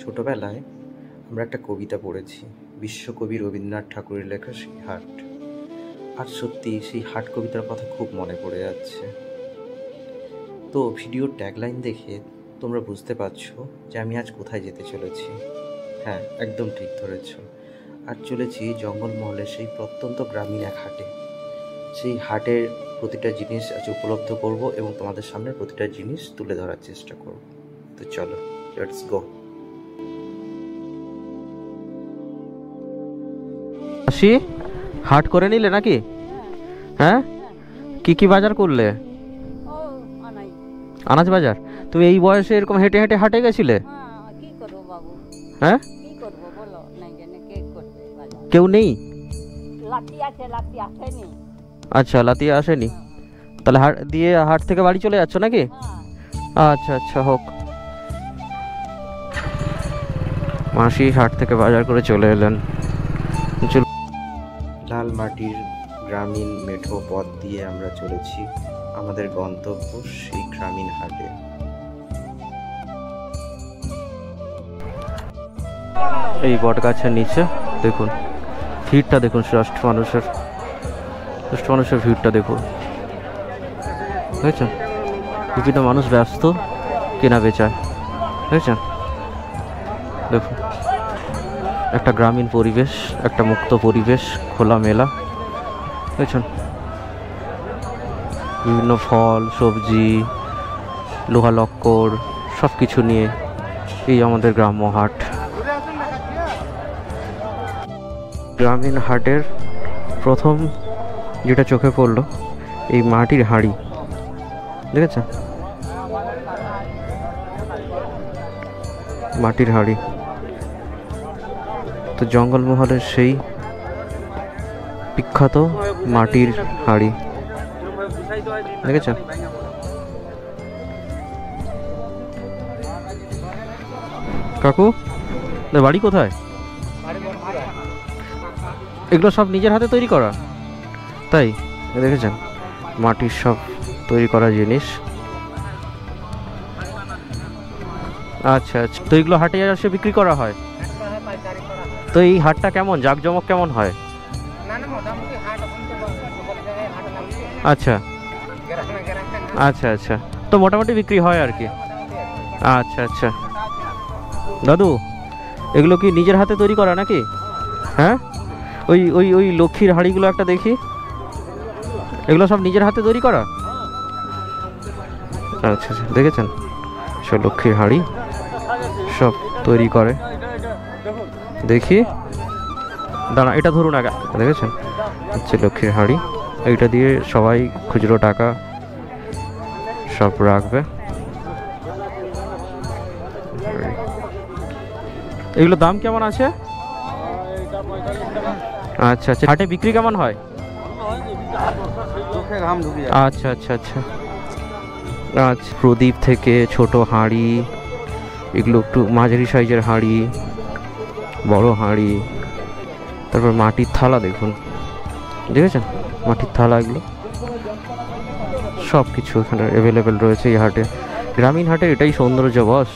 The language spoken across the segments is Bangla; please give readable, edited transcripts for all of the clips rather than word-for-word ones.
ছোটবেলায় আমরা একটা কবিতা পড়েছি, বিশ্বকবি রবীন্দ্রনাথ ঠাকুরের লেখা সেই হাট। আর সত্যি সেই হাট কবিতার কথা খুব মনে পড়ে যাচ্ছে। তো ভিডিওর ট্যাগলাইন দেখে তোমরা বুঝতে পারছো যে আমি আজ কোথায় যেতে চলেছি। হ্যাঁ, একদম ঠিক ধরেছ। আর চলেছি জঙ্গলমহলের সেই প্রত্যন্ত গ্রামীণ এক হাটে। সেই হাটের প্রতিটা জিনিস আজ উপলব্ধ করব এবং তোমাদের সামনে প্রতিটা জিনিস তুলে ধরার চেষ্টা করব। তো চলো, লেটস গো। হাট করে নিলে নাকি? হ্যাঁ, কি কি বাজার করলে? আনাজ বাজার। তুমি এই বয়সে এরকম হেঁটে হেঁটে হাটে গেছিলে? হ্যাঁ, কেউ নেই? আচ্ছা, লাতিয়া আসেনি। তাহলে হাট দিয়ে হাট থেকে বাড়ি চলে যাচ্ছ নাকি? আচ্ছা আচ্ছা, হোক। মাসি হাট থেকে বাজার করে চলে এলেন। লাল মাটির গ্রামীণ মেঠো পথ দিয়ে আমরা চলেছি আমাদের গন্তব্য সেই গ্রামীণ হাটে। এই বট গাছের নিচে দেখুন ভিড়টা, দেখুন ষষ্ঠ মানুষের ভিড়টা দেখুন, বুঝেছেন? বিভিন্ন মানুষ ব্যস্ত কেনা বেচায়, বুঝেছেন? দেখুন একটা গ্রামীণ পরিবেশ, একটা মুক্ত পরিবেশ, খোলা মেলা, বুঝেছেন? বিভিন্ন ফল, সবজি, লোহা লক্কর সব কিছু নিয়ে এই আমাদের গ্রাম্য হাট। গ্রামীণ হাটের প্রথম যেটা চোখে পড়লো এই মাটির হাঁড়ি, দেখেছেন? মাটির হাঁড়ি। তো জঙ্গলমহলের সেই বিখ্যাত মাটির হাঁড়ি, দেখেছেন? কাকু, বাড়ি কোথায়? এগুলো সব নিজের হাতে তৈরি করা? তাই, দেখেছেন মাটির সব তৈরি করা জিনিস। আচ্ছা আচ্ছা, তো এগুলো হাটে এসে বিক্রি করা হয়? তো এই হাটটা কেমন, জাঁকজমক কেমন হয়? আচ্ছা আচ্ছা আচ্ছা, তো মোটামুটি বিক্রি হয় আর কি। আচ্ছা আচ্ছা, দাদু এগুলো কি নিজের হাতে তৈরি করা নাকি? হ্যাঁ, ওই ওই ওই লক্ষ্মীর হাঁড়িগুলো একটা দেখি, এগুলো সব নিজের হাতে তৈরি করা? আচ্ছা আচ্ছা, দেখেছেন সব লক্ষ্মীর হাঁড়ি সব তৈরি করে। দেখি, দাঁড়া, এটা ধরুন আগে, দেখেছেন হচ্ছে লক্ষ্মীর হাঁড়ি। এইটা দিয়ে সবাই খুচরো টাকা সব রাখবে। এগুলো দাম কেমন আছে? আচ্ছা আচ্ছা, হাটে বিক্রি কেমন হয়? আচ্ছা আচ্ছা আচ্ছা আচ্ছা। প্রদীপ থেকে ছোট হাঁড়ি, এগুলো একটু মাঝারি সাইজের হাঁড়ি, বড় হাঁড়ি, তারপর মাটির থালা দেখুন, দেখেছেন মাটির থালা, এগুলো সব কিছু এখানে অ্যাভেলেবেল রয়েছে এই হাটে। গ্রামীণ হাটের এটাই সৌন্দর্য বস,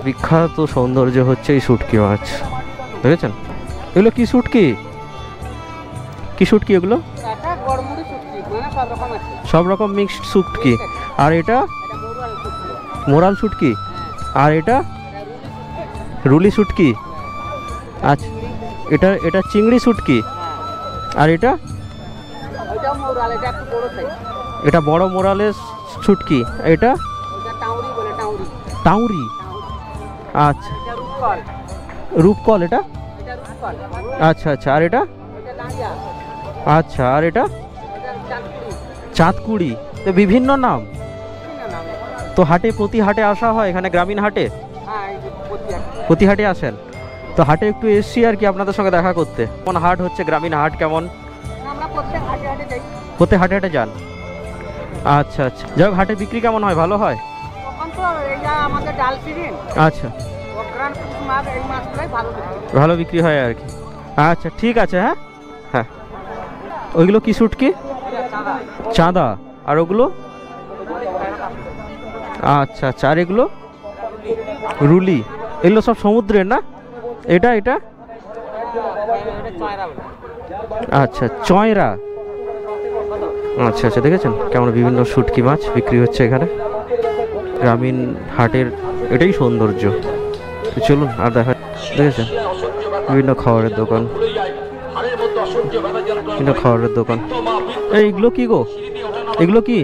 বিখ্যাত সৌন্দর্য হচ্ছে এই শুটকি মাছ, দেখেছেন? এগুলো কি শুটকি? কি শুটকি এগুলো? সব রকম মিক্সড শুটকি। আর এটা মোরাল শুটকি, আর এটা রুলি শুটকি। আচ্ছা, এটা এটা চিংড়ি শুটকি। আর এটা এটা বড় মোরালের শুটকি। এটা টাউরি। আচ্ছা, রূপকল এটা। আচ্ছা আচ্ছা। আর এটা? আচ্ছা, আর এটা চাঁদকুড়ি। তো বিভিন্ন নাম তো। হাটে প্রতি হাটে আসা হয় এখানে গ্রামীণ হাটে? প্রতি হাটে আসেন তো? হাটে একটু এসছি আর কি আপনাদের সঙ্গে দেখা করতে। কোন হাট হচ্ছে গ্রামীণ হাট কেমন? প্রত্যেক হাটে হাটে যান? আচ্ছা আচ্ছা। যাই হোক, হাটে বিক্রি কেমন হয়? ভালো হয়? আচ্ছা, ভালো বিক্রি হয় আর কি। আচ্ছা ঠিক আছে। হ্যাঁ হ্যাঁ। ওইগুলো কি শুটকি? চাঁদা। আর ওগুলো? আচ্ছা আচ্ছা। আর এগুলো? রুলি। এগুলো সব সমুদ্রের না? এটা এটা আচ্ছা, চয়রা। আচ্ছা আচ্ছা। দেখেছেন কেমন বিভিন্ন শুটকি মাছ বিক্রি হচ্ছে এখানে গ্রামীণ হাটের, এটাই সৌন্দর্য। তো চলুন আর দেখা। দেখেছেন বিভিন্ন খাবারের দোকান, বিভিন্ন খাবারের দোকান। এইগুলো কি গো? এগুলো কি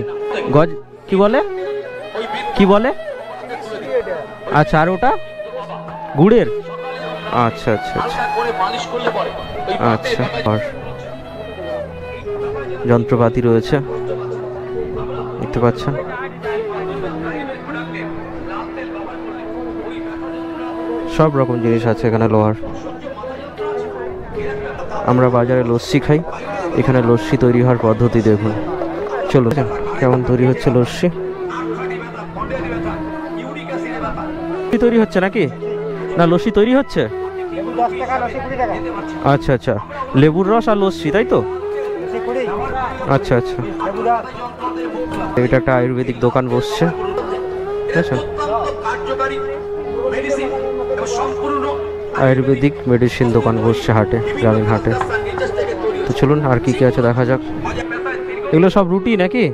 গজ? কি বলে? কি বলে? আচ্ছা। আর ওটা গুড়ের? আচ্ছা আচ্ছা আচ্ছা আচ্ছা। আর যন্ত্রপাতি রয়েছে দেখতে পাচ্ছেন। সব রকম জিনিস আছে এখানে লোহার। আমরা বাজারে লস্যি খাই, এখানে লস্যি তৈরি হওয়ার পদ্ধতি দেখুন। চলুন কেমন তৈরি হচ্ছে লস্যি। তৈরি হচ্ছে নাকি? না, লস্যি তৈরি হচ্ছে। আচ্ছা আচ্ছা। লেবুর রস আর লস্যি, তাই তো? আচ্ছা আচ্ছা। এটা একটা আয়ুর্বেদিক দোকান বসছে, বুঝেছেন? আয়ুর্বেদিক মেডিসিন দোকান বসছে হাটে, গ্রামীণ হাটে। তো চলুন আর কি কি আছে দেখা যাক। এগুলো সব রুটি নাকি?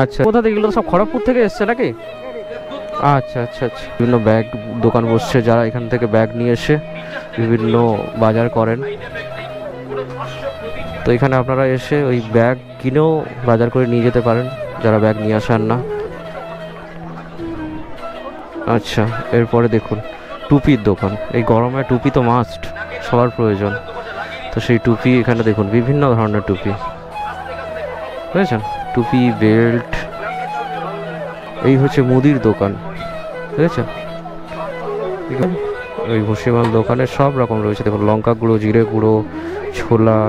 আচ্ছা। কোথা থেকে? এগুলো সব খড়গপুর থেকে এসছে নাকি? আচ্ছা আচ্ছা আচ্ছা। বিভিন্ন ব্যাগ দোকান বসছে, যারা এখান থেকে ব্যাগ নিয়ে এসে বিভিন্ন বাজার করেন। তো এখানে আপনারা এসে ওই ব্যাগ কিনেও বাজার করে নিয়ে যেতে পারেন, যারা ব্যাগ নিয়ে আসেন না। আচ্ছা, এরপরে দেখুন টুপির দোকান। এই গরমে টুপি তো মাস্ট, সবার প্রয়োজন। তো সেই টুপি এখানে দেখুন, বিভিন্ন ধরনের টুপি, বুঝেছেন? টুপি, বেল্ট। এই হচ্ছে মুদির দোকান, বুঝেছেন? ওই ভুসিমাল দোকানে সব রকম রয়েছে দেখুন। লঙ্কা গুঁড়ো, জিরে গুঁড়ো, ছোলা,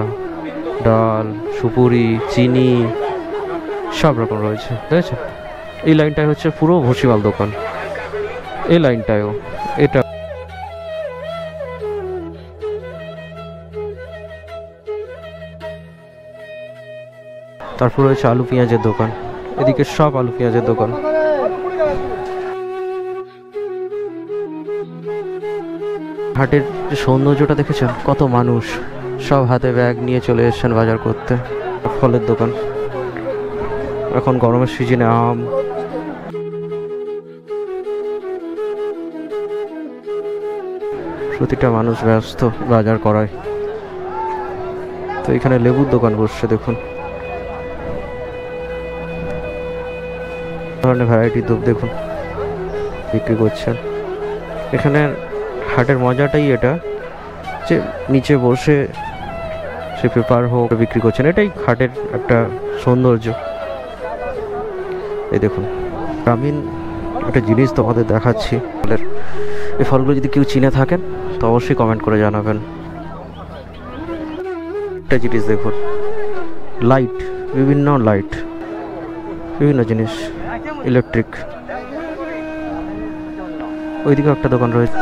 ডাল, সুপুরি, চিনি, সব রকম রয়েছে, বুঝেছেন? এই লাইনটাই হচ্ছে পুরো ভুসিমাল দোকান। এই লাইনটায়ও এটা। তারপর রয়েছে আলু পেঁয়াজের দোকান, এদিকে সব আলু পেঁয়াজের দোকান। হাটের যে সৌন্দর্যটা দেখেছেন, কত মানুষ সব হাতে ব্যাগ নিয়ে চলে এসেছেন বাজার করতে। ফলের দোকান, এখন গরমের সিজনে আম। প্রতিটা মানুষ ব্যস্ত বাজার করায়। তো এখানে লেবুর দোকান বসছে দেখুন, ধরনের ভ্যারাইটি দেখুন বিক্রি করছেন। এখানে হাটের মজাটাই এটা যে নিচে বসে সে পেপার হোক বিক্রি করছেন, এটাই হাটের একটা সৌন্দর্য। এই দেখুন গ্রামীণ একটা জিনিস তোমাদের দেখাচ্ছি। এই ফলগুলো যদি কেউ চিনে থাকেন তো অবশ্যই কমেন্ট করে জানাবেন। আরেকটা জিনিস দেখুন, লাইট, বিভিন্ন লাইট, বিভিন্ন জিনিস ইলেকট্রিক। ওইদিকে একটা দোকান রয়েছে।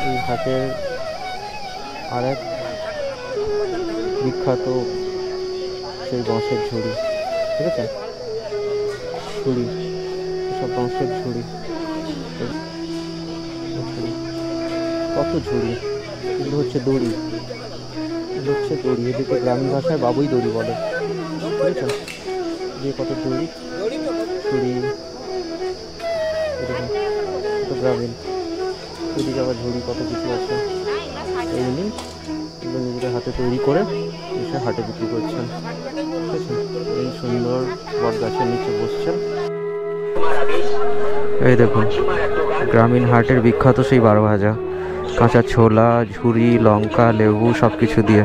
এই হাটের আরেক বিখ্যাত সেই বাঁশের ঝুড়ি, ঠিক আছে, ঝুড়ি, সব বাঁশের ঝুড়ি, কত ঝুড়ি, এগুলো হচ্ছে দড়ি, এগুলো হচ্ছে দড়ি, এদিকে গ্রামীণ ভাষায় বাবুই দড়ি বলে, ঠিক আছে, দিয়ে কত দড়ি, ঝুড়ি, কত গ্রামীণ, এদিকে আবার ঝুড়ি, কত কিছু আছে। এমনি এগুলো নিজেদের হাতে তৈরি করে এসে হাটে বিক্রি করছেন, ঠিক আছে। এই সুন্দর বট গাছের নিচে বসছেন। এই দেখুন গ্রামীণ হাটের বিখ্যাত সেই 12 ভাজা, কাঁচা ছোলা, ঝুড়ি, লঙ্কা, লেবু সব কিছু দিয়ে,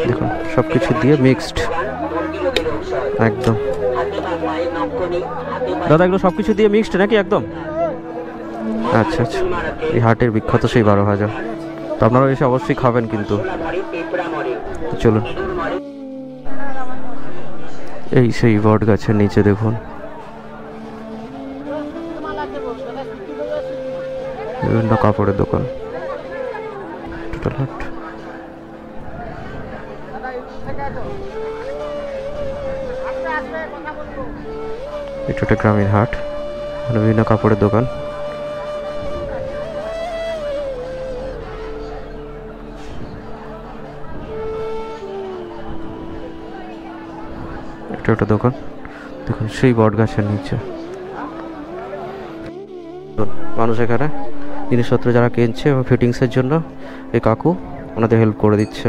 দেখুন সব কিছু দিয়ে মিক্সড একদম। দাদা এগুলো সব কিছু দিয়ে মিক্সড নাকি একদম? আচ্ছা আচ্ছা, এই হাটের বিখ্যাত সেই 12 ভাজা, তো আপনারা এসে অবশ্যই খাবেন কিন্তু। চলুন, এই সেই বট গাছের নিচে দেখুন বিভিন্ন কাপড়ের দোকান, টোটাল হাট। এটা একটা গ্রামীণ হাট, এখানে বিভিন্ন কাপড়ের দোকান। এটা একটা দোকান, দেখুন সেই বট গাছের নিচে মানুষ এখানে জিনিসপত্র যারা কিনছে এবং ফিটিংসের জন্য এই কাকু ওনাদের হেল্প করে দিচ্ছে,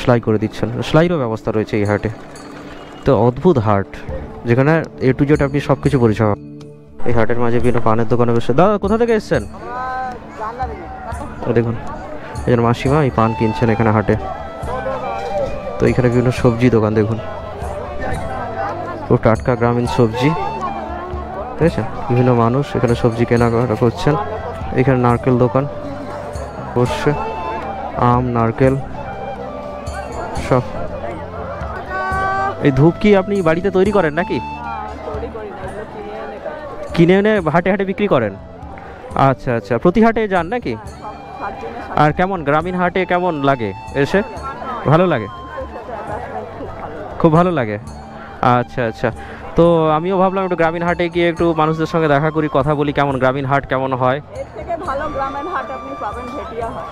সেলাই করে দিচ্ছেন, সেলাইরও ব্যবস্থা রয়েছে এই হাটে। তো অদ্ভুত হাট, যেখানে এ টু জেড আপনি সব কিছু পরিষেবা। এই হাটের মাঝে বিভিন্ন পানের দোকানে বসে। দাদা কোথা থেকে এসছেন? দেখুন একজন মাসিমা এই পান কিনছেন এখানে হাটে। তো এখানে বিভিন্ন সবজি দোকান দেখুন, ও টাটকা গ্রামীণ সবজি, ঠিক আছে। বিভিন্ন মানুষ এখানে সবজি কেনাকাটা করছেন। এখানে নারকেল দোকান বসছে, আম, নারকেল সব। এই ধূপ কি আপনি বাড়িতে তৈরি করেন নাকি? কিনে এনে হাটে হাটে বিক্রি করেন? আচ্ছা আচ্ছা, প্রতি হাটে যান নাকি? আর কেমন গ্রামীণ হাটে কেমন লাগে এসে? ভালো লাগে, খুব ভালো লাগে। আচ্ছা আচ্ছা, তো আমিও ভাবলাম একটু গ্রামীণ হাটে গিয়ে একটু মানুষদের সঙ্গে দেখা করি, কথা বলি, কেমন গ্রামীণ হাট কেমন হয়। এর থেকে ভালো গ্রামীণ হাট আপনি পাবেন ভেটিয়া হয়।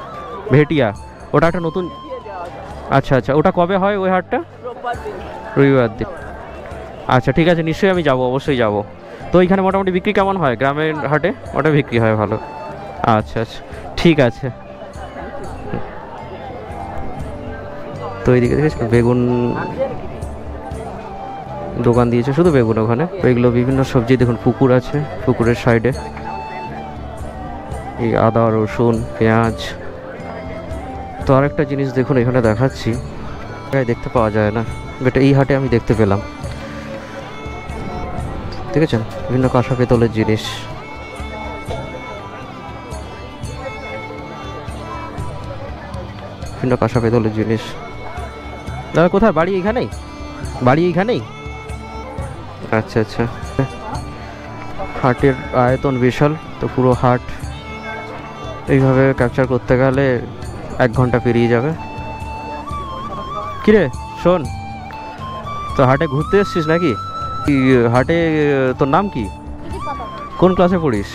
ভেটিয়া, ওটা একটা নতুন। আচ্ছা আচ্ছা, ওটা কবে হয় ওই হাটটা? রোববার দিন। রবিবার দিন। আচ্ছা ঠিক আছে, নিশ্চয়ই আমি যাব, অবশ্যই যাব। তো এখানে মোটামুটি বিক্রি কেমন হয় গ্রামের হাটে? ওটা বিক্রি হয় ভালো। আচ্ছা আচ্ছা ঠিক আছে। তো এইদিকে দেখেছি বেগুন দোকান দিয়েছে, শুধু বেগুন ওখানে। এগুলো বিভিন্ন সবজি দেখুন, পুকুর আছে, পুকুরের সাইডে এই আদা, রসুন, পেঁয়াজ। তো আরেকটা জিনিস দেখুন এখানে দেখাচ্ছি, দেখতে পাওয়া যায় না, বাট এই হাটে আমি দেখতে পেলাম, দেখেছেন বিভিন্ন কাঁসা পেতলের জিনিস। বিভিন্ন কাঁসা পেতলের জিনিস। দাদা কোথায় বাড়ি? এইখানেই? বাড়ি এইখানেই? আচ্ছা আচ্ছা। হাটের আয়তন বিশাল, তো পুরো হাট এইভাবে ক্যাপচার করতে গেলে 1 ঘন্টা পেরিয়ে যাবে। কিরে শোন, তো হাটে ঘুরতে এসছিস নাকি? হাটে তোর নাম কি? কোন ক্লাসে পড়িস?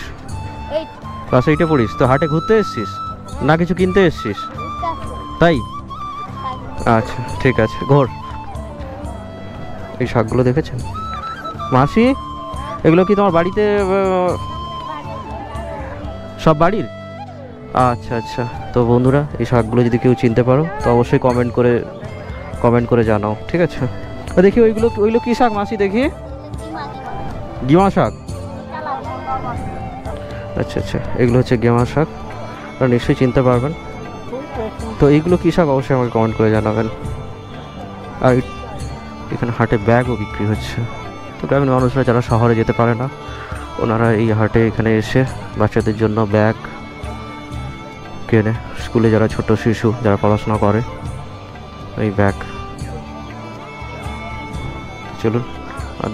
এই ক্লাস 8-এ পড়িস? তো হাটে ঘুরতে এসছিস না কিছু কিনতে এসছিস? তাই? আচ্ছা ঠিক আছে, ঘোর। এই শাকগুলো দেখেছেন মাসি? এগুলো কি তোমার বাড়িতে সব বাড়ির? আচ্ছা আচ্ছা। তো বন্ধুরা, এই শাকগুলো যদি কেউ চিনতে পারো তো অবশ্যই কমেন্ট করে জানাও, ঠিক আছে? তো দেখি ওইগুলো কী শাক মাসি? দেখি গিমা শাক। আচ্ছা আচ্ছা, এগুলো হচ্ছে গেমা শাক, আপনারা নিশ্চয়ই চিনতে পারবেন। তো এইগুলো কী শাক অবশ্যই আমাকে কমেন্ট করে জানাবেন। আর এখানে হাটে ব্যাগও বিক্রি হচ্ছে। তো গ্রামীণ মানুষরা যারা শহরে যেতে পারে না, ওনারা এই হাটে এখানে এসে বাচ্চাদের জন্য ব্যাগ কেনে। স্কুলে যারা ছোট শিশু যারা পড়াশোনা করে, এই ব্যাগ। চলুন আর